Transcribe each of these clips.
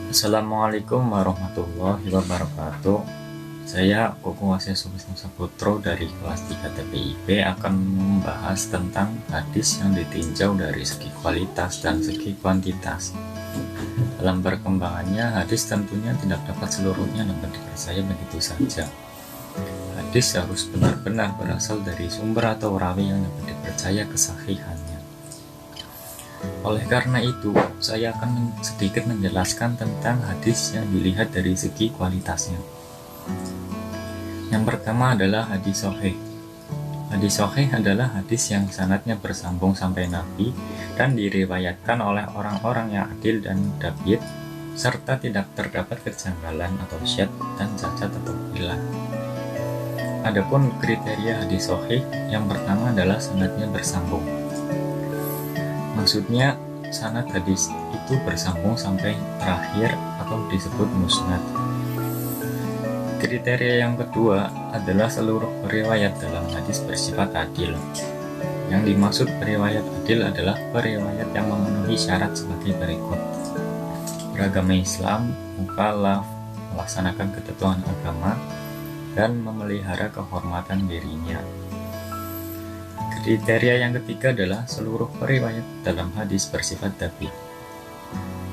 Assalamualaikum warahmatullahi wabarakatuh. Saya Koko Wasya Subisno Saputro dari kelas 3 TPIB akan membahas tentang hadis yang ditinjau dari segi kualitas dan segi kuantitas. Dalam perkembangannya, hadis tentunya tidak dapat seluruhnya dapat dipercaya begitu saja. Hadis harus benar-benar berasal dari sumber atau rawi yang dapat dipercaya kesahihannya. Oleh karena itu, saya akan sedikit menjelaskan tentang hadis yang dilihat dari segi kualitasnya. Yang pertama adalah hadis sahih. Hadis sahih adalah hadis yang sanadnya bersambung sampai Nabi dan diriwayatkan oleh orang-orang yang adil dan dhabit, serta tidak terdapat kejanggalan atau syadz dan cacat atau hilang. Adapun kriteria hadis sahih, yang pertama adalah sanadnya bersambung. Maksudnya, sanad hadis itu bersambung sampai terakhir atau disebut musnad. Kriteria yang kedua adalah seluruh periwayat dalam hadis bersifat adil. Yang dimaksud periwayat adil adalah periwayat yang memenuhi syarat sebagai berikut: beragama Islam, mukallaf, melaksanakan ketentuan agama, dan memelihara kehormatan dirinya. Kriteria yang ketiga adalah seluruh periwayat dalam hadis bersifat dhabit.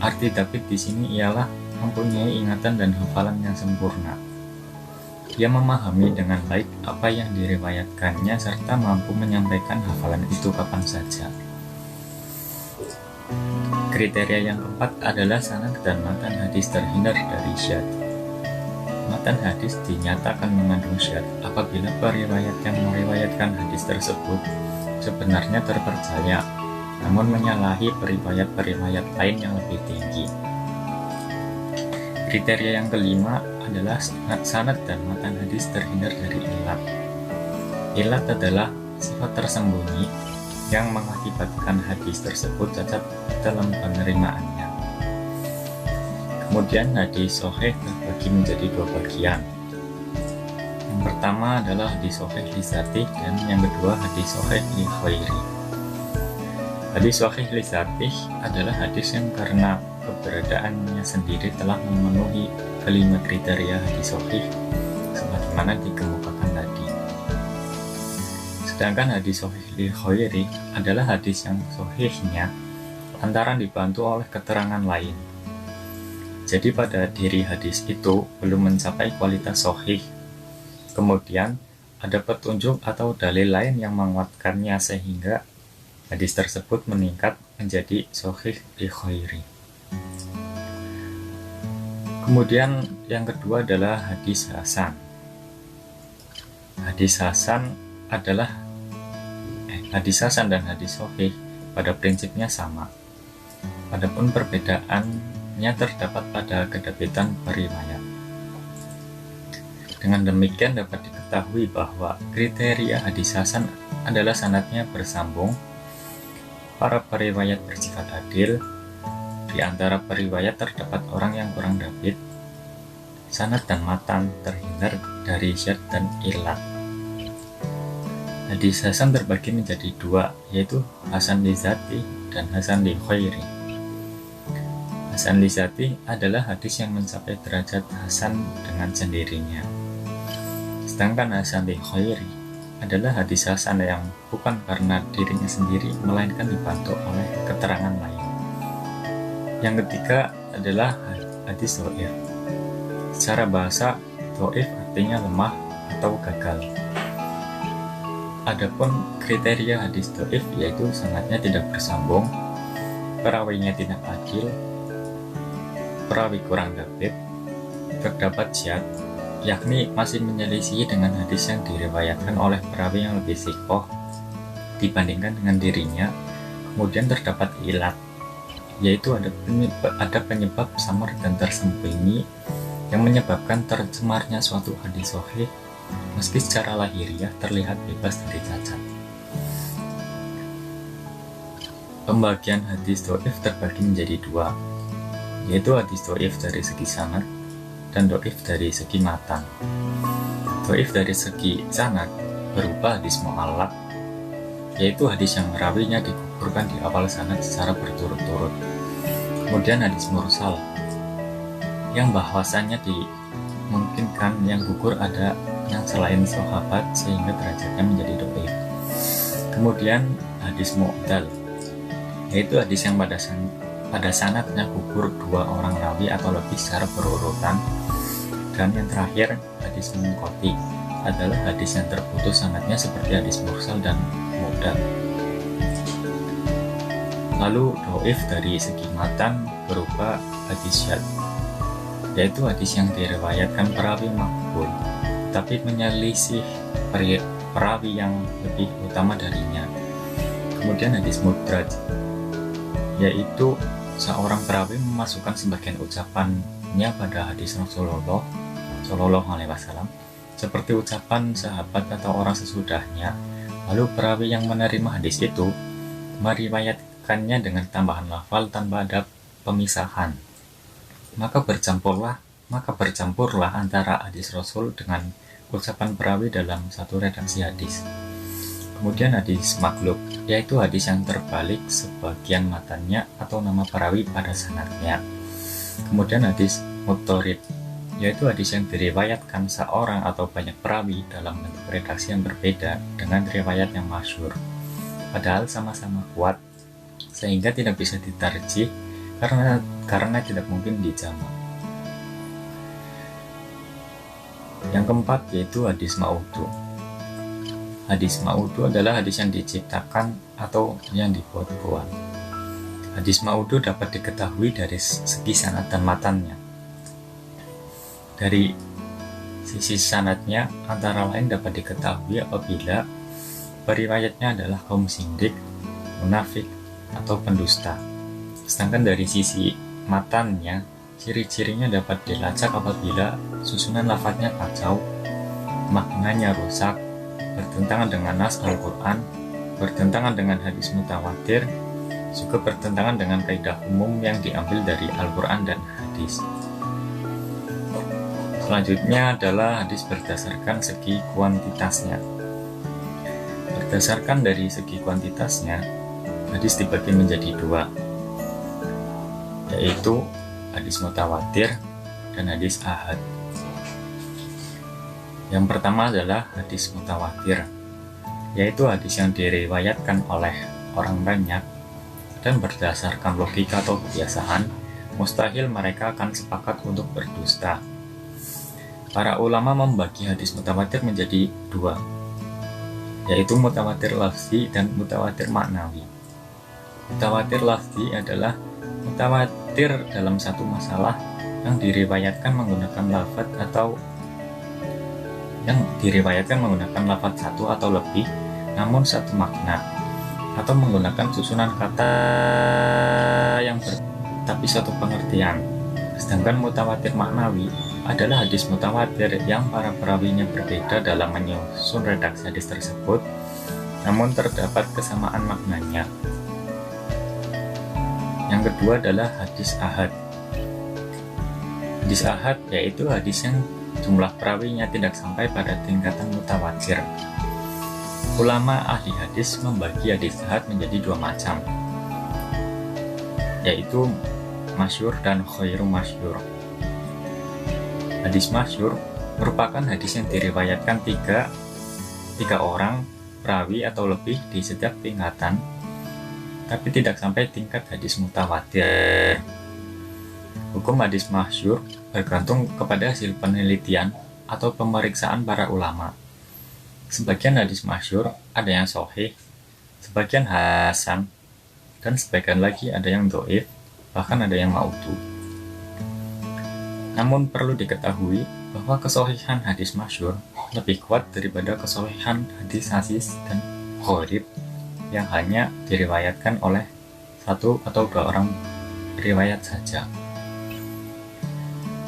Arti dhabit di sini ialah mempunyai ingatan dan hafalan yang sempurna. Ia memahami dengan baik apa yang diriwayatkannya serta mampu menyampaikan hafalan itu kapan saja. Kriteria yang keempat adalah sanad dan matan hadis terhindar dari syadz. Matan hadis dinyatakan mengandung syadz apabila periwayat yang meriwayatkan hadis tersebut sebenarnya terpercaya, namun menyalahi periwayat-periwayat lain yang lebih tinggi. Kriteria yang kelima adalah sanad dan matan hadis terhindar dari ilat. Ilat adalah sifat tersembunyi yang mengakibatkan hadis tersebut cacat dalam penerimaannya. Kemudian hadis sahih terbagi menjadi dua bagian. Yang pertama adalah hadis sahih li dzatih dan yang kedua hadis sahih li ghairi. Hadis sahih li dzatih adalah hadis yang karena keberadaannya sendiri telah memenuhi kelima kriteria hadis sahih sebagaimana dikemukakan tadi. Sedangkan hadis sahih li ghairi adalah hadis yang sahihnya lantaran dibantu oleh keterangan lain. Jadi pada diri hadis itu belum mencapai kualitas sahih. Kemudian ada petunjuk atau dalil lain yang menguatkannya sehingga hadis tersebut meningkat menjadi sahih li ghairi. Kemudian yang kedua adalah hadis hasan. Hadis hasan dan hadis sahih pada prinsipnya sama. Adapun perbedaannya terdapat pada kedabitan periwayat. Dengan demikian dapat diketahui bahwa kriteria hadis hasan adalah sanadnya bersambung, para periwayat bersifat adil, di antara periwayat terdapat orang yang kurang dhabit, sanad dan matan terhindar dari syadz dan ilat. Hadis hasan terbagi menjadi dua, yaitu hasan li dzatih dan hasan li ghairi. Hasan li dzatih adalah hadis yang mencapai derajat hasan dengan sendirinya. Sedangkan hasan li ghairi adalah hadis hasan yang bukan karena dirinya sendiri melainkan dibantu oleh keterangan lain. Yang ketiga adalah hadis dhaif. Secara bahasa, dhaif artinya lemah atau gagal. Adapun kriteria hadis dhaif yaitu sanadnya tidak bersambung, perawinya tidak adil, perawi kurang dhabit, terdapat syadz, yakni masih menyelisihi dengan hadis yang diriwayatkan oleh perawi yang lebih thiqah dibandingkan dengan dirinya, kemudian terdapat ilat, yaitu ada penyebab samar dan tersembunyi yang menyebabkan tercemarnya suatu hadis sahih meski secara lahiriah terlihat bebas dari cacat. Pembagian hadis dhaif terbagi menjadi dua, yaitu hadis dhaif dari segi sanad dan dhaif dari segi matan. Dhaif dari segi sanad berupa hadis mu'allaq, yaitu hadis yang rawinya digugurkan di awal sanad secara berturut-turut. Kemudian hadis mursal, yang bahwasannya dimungkinkan yang gugur ada yang selain sahabat sehingga derajatnya menjadi dhaif. Kemudian hadis mu'dal, yaitu hadis yang pada sanadnya gugur 2 orang rawi atau lebih secara berurutan. Dan yang terakhir hadis munqati adalah hadis yang terputus sanadnya seperti hadis mursal dan mu'dal. Lalu dhaif dari segi matan berupa hadis syadz, yaitu hadis yang diriwayatkan perawi maqbul tapi menyelisih perawi yang lebih utama darinya. Kemudian hadis mudraj, yaitu seorang perawi memasukkan sebagian ucapannya pada hadis Rasulullah Shallallahu Alaihi Wasallam seperti ucapan sahabat atau orang sesudahnya. Lalu perawi yang menerima hadis itu meriwayatkannya dengan tambahan lafal tanpa ada pemisahan. Maka bercampurlah antara hadis Rasul dengan ucapan perawi dalam satu redaksi hadis. Kemudian hadis maklub, yaitu hadis yang terbalik sebagian matanya atau nama perawi pada sanadnya. Kemudian hadis muttorib, yaitu hadis yang diriwayatkan seorang atau banyak perawi dalam bentuk redaksi yang berbeda dengan riwayat yang masyhur, padahal sama-sama kuat sehingga tidak bisa ditarjih karena tidak mungkin dijamak. Yang keempat yaitu hadis ma'udhu. Hadis ma'udhu adalah hadis yang diciptakan atau yang dibuat-buat. Hadis ma'udhu dapat diketahui dari segi sanad dan matannya. Dari sisi sanadnya antara lain dapat diketahui apabila periwayatnya adalah kaum sindik, munafik, atau pendusta. Sedangkan dari sisi matannya, ciri-cirinya dapat dilacak apabila susunan lafadznya kacau, maknanya rusak, bertentangan dengan nas Al-Quran, bertentangan dengan hadis mutawatir, juga bertentangan dengan kaidah umum yang diambil dari Al-Quran dan hadis. Selanjutnya adalah hadis berdasarkan segi kuantitasnya. Berdasarkan dari segi kuantitasnya, hadis dibagi menjadi 2, yaitu hadis mutawatir dan hadis ahad. Yang pertama adalah hadis mutawatir, yaitu hadis yang diriwayatkan oleh orang banyak dan berdasarkan logika atau kebiasaan, mustahil mereka akan sepakat untuk berdusta. Para ulama membagi hadis mutawatir menjadi 2, yaitu mutawatir lafzi dan mutawatir maknawi. Mutawatir lafzi adalah mutawatir dalam satu masalah yang diriwayatkan menggunakan lafaz satu atau lebih namun satu makna, atau menggunakan susunan kata yang tapi satu pengertian. Sedangkan mutawatir maknawi adalah hadis mutawatir yang para perawinya berbeda dalam menyusun redaksi hadis tersebut namun terdapat kesamaan maknanya. Yang kedua adalah hadis ahad. Hadis ahad yaitu hadis yang jumlah perawinya tidak sampai pada tingkatan mutawatir. Ulama ahli hadis membagi hadis ahad menjadi 2 macam, yaitu masyhur dan khairu masyhur. Hadis masyhur merupakan hadis yang diriwayatkan tiga orang perawi atau lebih di setiap tingkatan, tapi tidak sampai tingkat hadis mutawatir. Hukum hadis masyhur bergantung kepada hasil penelitian atau pemeriksaan para ulama. Sebagian hadis masyhur ada yang sahih, sebagian hasan, dan sebagian lagi ada yang dhaif, bahkan ada yang maudhu. Namun perlu diketahui bahwa kesahihan hadis masyhur lebih kuat daripada kesahihan hadis aziz dan gharib yang hanya diriwayatkan oleh 1 atau 2 orang riwayat saja.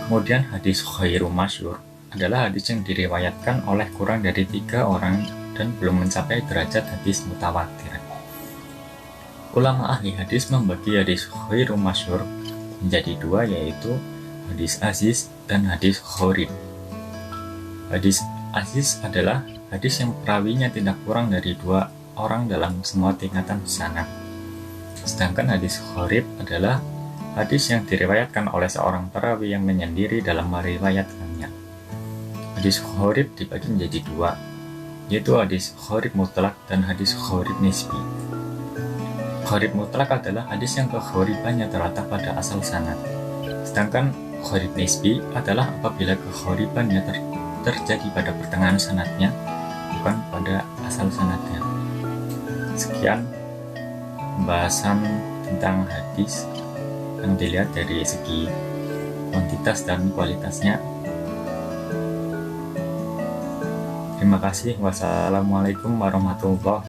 Kemudian hadis khairu masyhur adalah hadis yang diriwayatkan oleh kurang dari 3 orang dan belum mencapai derajat hadis mutawatir. Ulama ahli hadis membagi hadis khairu masyhur menjadi 2, yaitu hadis aziz dan hadis gharib. Hadis aziz adalah hadis yang perawinya tidak kurang dari 2 orang dalam semua tingkatan sanad. Sedangkan hadis gharib adalah Hadis yang diriwayatkan oleh seorang perawi yang menyendiri dalam meriwayatkannya. Hadis gharib dibagi menjadi dua, yaitu hadis gharib mutlak dan hadis gharib nisbi. Gharib mutlak adalah hadis yang kegharibannya terletak pada asal sanad. Sedangkan gharib nisbi adalah apabila kegharibannya terjadi pada pertengahan sanadnya, bukan pada asal sanadnya. Sekian pembahasan tentang hadis yang dilihat dari segi kuantitas dan kualitasnya. Terima kasih. Wassalamualaikum warahmatullahi wabarakatuh.